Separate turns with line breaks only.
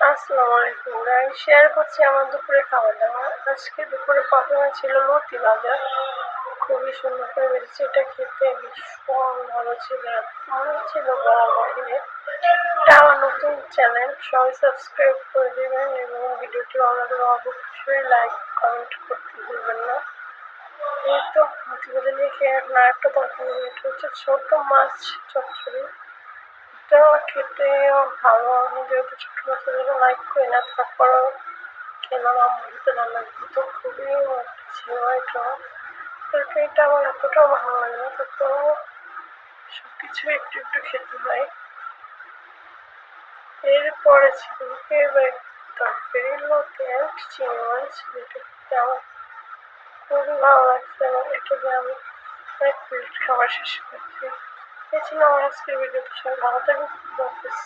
আসসালামু আলাইকুম guys, share করছি আমার দুপুরে খাওয়া দাওয়া। আজকে দুপুরে প্রথমে ছিল লতি ভাজা, খুবই সুন্দর করে বেঁচেছে। এটা খেতে ভীষণ ভালো ছিল, মনে ছিল বলার বাহিরে। এটা আমার নতুন চ্যানেল, সবাই সাবস্ক্রাইব করে দেবেন এবং ভিডিওটি ভালো লাগলে অবশ্যই লাইক কমেন্ট করতে ভুলবেন না। এই তো লতি ভাজা নিয়ে খেয়ে এখন আরেকটা তরকারি, এটা হচ্ছে ছোট মাছ চচ্চড়ি। এটা খেতেও ভালো, আমি যেহেতু ছোট মাছের জন্য লাইক করি না, তারপরেও খেলাম। আমার তো রান্না তো খুবই ছিল এটা। তরকারিটা আমার এতটাও ভালো লাগে না, তারপরেও সবকিছু একটু একটু খেতে হয়। এরপরে ছিল ফেভারিট তরকারি লতি অ্যান্ড চিংড়ি মাছ, যেটা খেতে আমার খুবই ভালো লাগছে এবং এটা দিয়ে আমি এক প্লেট খাবার শেষ করছি। এই ছিল আমার আজকের ভিডিওতে। সবাই ভালো থাকুন, খুব হাফেজ।